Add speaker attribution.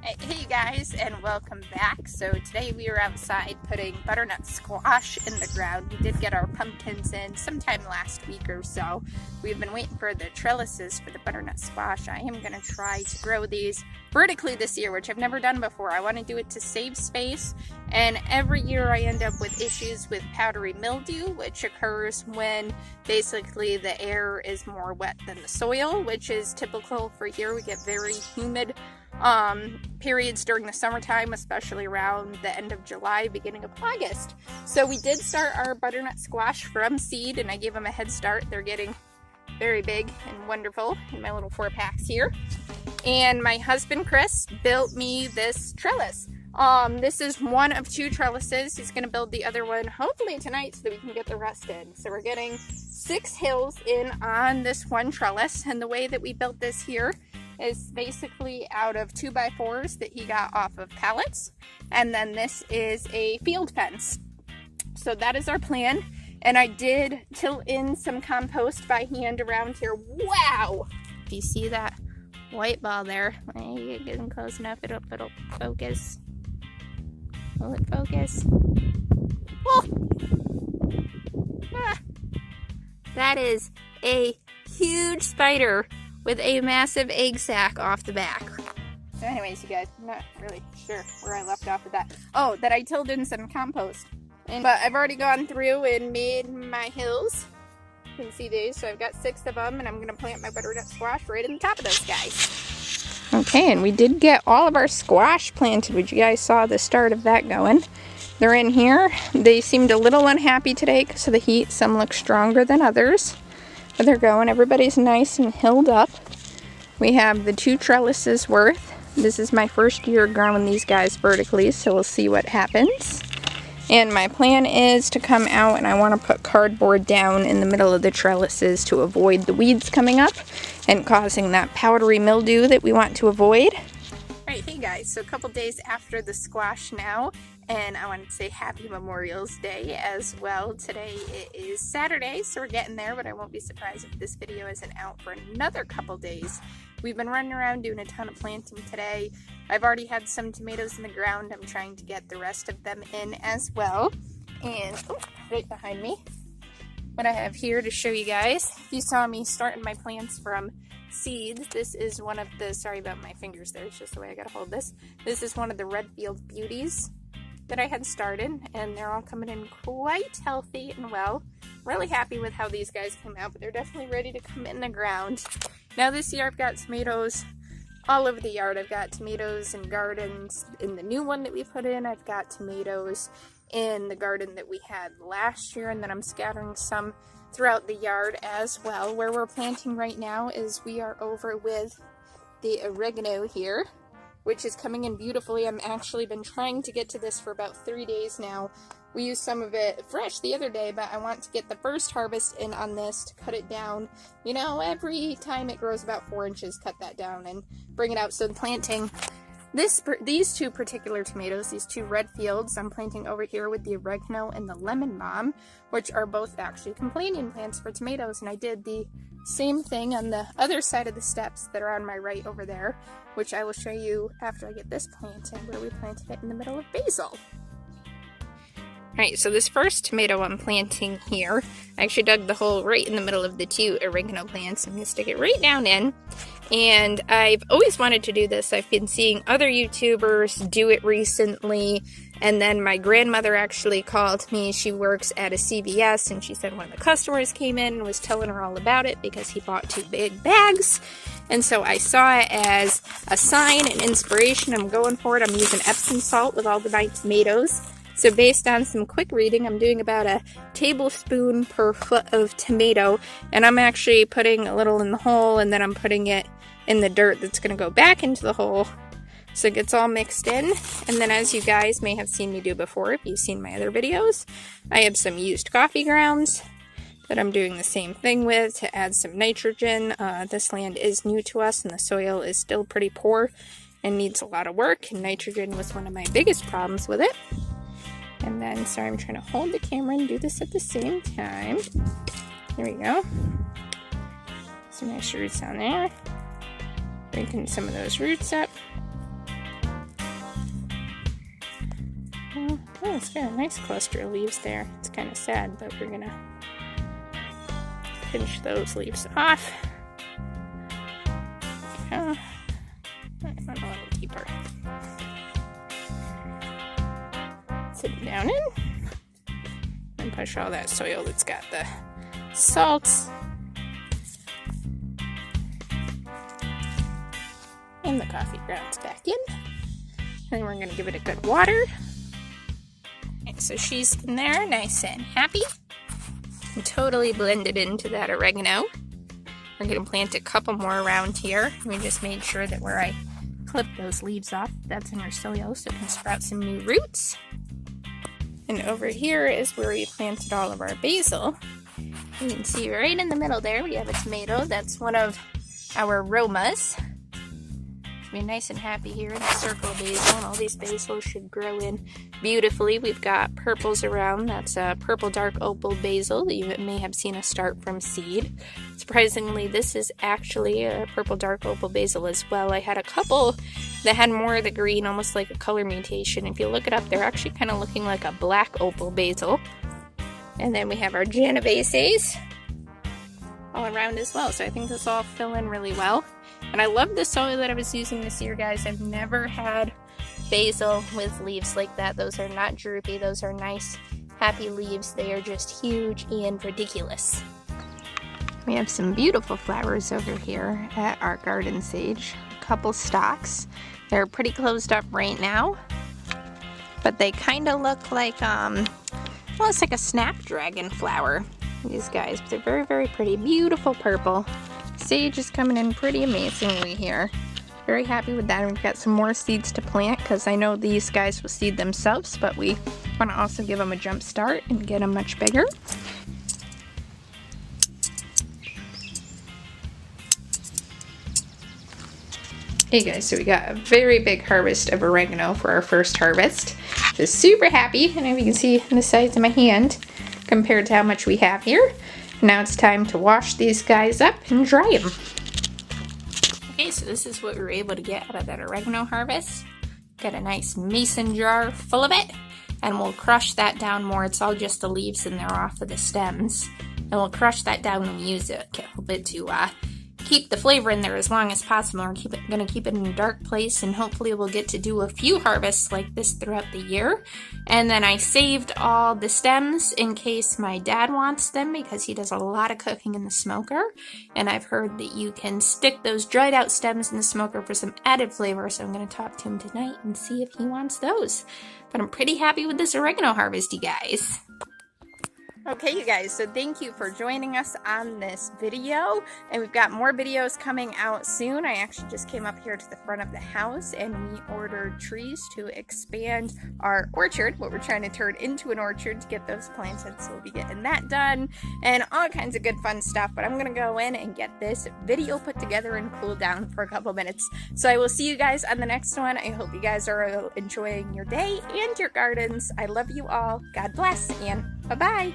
Speaker 1: Hey guys, and welcome back. So today we are outside putting butternut squash in the ground. We did get our pumpkins in sometime last week or so. We've been waiting for the trellises for the butternut squash. I am going to try to grow these vertically this year, which I've never done before. I want to do it to save space, and every year I end up with issues with powdery mildew, which occurs when basically the air is more wet than the soil, which is typical for here. We get very humid periods during the summertime, especially around the end of July, beginning of August. So we did start our butternut squash from seed, and I gave them a head start. They're getting very big and wonderful in my little 4-packs here. And my husband Chris built me this trellis. This is one of 2 trellises. He's going to build the other one hopefully tonight so that we can get the rest in. So we're getting 6 hills in on this one trellis, and the way that we built this here is basically out of 2x4s that he got off of pallets, and then this is a field fence. So that is our plan, and I did till in some compost by hand around here. Wow! Do you see that white ball there? When you get getting close enough, it'll focus. Will it focus? Oh! Ah. That is a huge spider with a massive egg sac off the back. So anyways, you guys, I'm not really sure where I left off with that. Oh, that I tilled in some compost. But I've already gone through and made my hills. You can see these. So I've got 6 of them, and I'm going to plant my butternut squash right in the top of those guys. Okay, and we did get all of our squash planted, which you guys saw the start of that going. They're in here. They seemed a little unhappy today because of the heat. Some look stronger than others. But they're going. Everybody's nice and hilled up. We have the 2 trellises worth. This is my first year growing these guys vertically, so we'll see what happens. And my plan is to come out, and I want to put cardboard down in the middle of the trellises to avoid the weeds coming up and causing that powdery mildew that we want to avoid. Alright, hey guys, so a couple days after the squash now, and I wanted to say happy Memorial's Day as well. Today it is Saturday, so we're getting there, but I won't be surprised if this video isn't out for another couple days. We've been running around doing a ton of planting today. I've already had some tomatoes in the ground. I'm trying to get the rest of them in as well. And right behind me, what I have here to show you guys. If you saw me starting my plants from seeds, this is one of the, sorry about my fingers there, it's just the way I gotta hold this. This is one of the Redfield Beauties that I had started, and they're all coming in quite healthy and well. Really happy with how these guys came out, but they're definitely ready to come in the ground. Now this year I've got tomatoes all over the yard. I've got tomatoes in gardens in the new one that we put in. I've got tomatoes in the garden that we had last year, and then I'm scattering some throughout the yard as well. Where we're planting right now is we are over with the oregano here, which is coming in beautifully. I've actually been trying to get to this for about 3 days now. We used some of it fresh the other day, but I want to get the first harvest in on this to cut it down. You know, every time it grows about 4 inches, cut that down and bring it out. So planting these 2 particular tomatoes, these 2 Redfields, I'm planting over here with the oregano and the lemon balm, which are both actually companion plants for tomatoes. And I did the same thing on the other side of the steps that are on my right over there, which I will show you after I get this planted, where we planted it in the middle of basil. Alright, so this first tomato I'm planting here, I actually dug the hole right in the middle of the 2 oregano plants. I'm going to stick it right down in. And I've always wanted to do this. I've been seeing other YouTubers do it recently. And then my grandmother actually called me. She works at a CVS, and she said one of the customers came in and was telling her all about it because he bought 2 big bags. And so I saw it as a sign and inspiration. I'm going for it. I'm using Epsom salt with all of my tomatoes. So based on some quick reading, I'm doing about a tablespoon per foot of tomato, and I'm actually putting a little in the hole, and then I'm putting it in the dirt that's going to go back into the hole so it gets all mixed in. And then, as you guys may have seen me do before, if you've seen my other videos, I have some used coffee grounds that I'm doing the same thing with to add some nitrogen. This land is new to us, and the soil is still pretty poor and needs a lot of work, and nitrogen was one of my biggest problems with it. And then, sorry, I'm trying to hold the camera and do this at the same time. There we go. Some nice roots on there. Breaking some of those roots up. Oh, it's got a nice cluster of leaves there. It's kind of sad, but we're gonna pinch those leaves off. Oh, I went a little deeper. Sit it down in and push all that soil that's got the salts and the coffee grounds back in. And then we're going to give it a good water. And so she's in there nice and happy and totally blended into that oregano. We're going to plant a couple more around here. We just made sure that where I clipped those leaves off, that's in our soil so it can sprout some new roots. And over here is where we planted all of our basil. You can see right in the middle there we have a tomato. That's one of our aromas. Be nice and happy here in the circle of basil, and all these basils should grow in beautifully. We've got purples around. That's a purple dark opal basil that you may have seen us start from seed. Surprisingly, this is actually a purple dark opal basil as well. I had a couple that had more of the green, almost like a color mutation. If you look it up, they're actually kind of looking like a black opal basil. And then we have our Genoveses all around as well. So I think this all fill in really well. And I love the soil that I was using this year, guys. I've never had basil with leaves like that. Those are not droopy. Those are nice, happy leaves. They are just huge and ridiculous. We have some beautiful flowers over here at our garden sage. A couple stalks. They're pretty closed up right now, but they kind of look like, well, it's like a snapdragon flower. These guys, they're very, very pretty. Beautiful purple. Sage is coming in pretty amazingly here. Very happy with that. We've got some more seeds to plant because I know these guys will seed themselves, but we want to also give them a jump start and get them much bigger. Hey guys, so we got a very big harvest of oregano for our first harvest. Just super happy, and if you can see the size of my hand compared to how much we have here. Now it's time to wash these guys up and dry them. Okay, so this is what we were able to get out of that oregano harvest. Got a nice mason jar full of it, and we'll crush that down more. It's all just the leaves in there off of the stems. And we'll crush that down when we use it a little bit to keep the flavor in there as long as possible. We're gonna keep it in a dark place, and hopefully we'll get to do a few harvests like this throughout the year. And then I saved all the stems in case my dad wants them, because he does a lot of cooking in the smoker, and I've heard that you can stick those dried out stems in the smoker for some added flavor. So I'm gonna talk to him tonight and see if he wants those. But I'm pretty happy with this oregano harvest, you guys. Okay, you guys, so thank you for joining us on this video, and we've got more videos coming out soon. I actually just came up here to the front of the house and we ordered trees to expand our orchard, what we're trying to turn into an orchard to get those planted, so we'll be getting that done and all kinds of good fun stuff. But I'm gonna go in and get this video put together and cool down for a couple minutes. So I will see you guys on the next one. I hope you guys are enjoying your day and your gardens. I love you all. God bless, and bye-bye.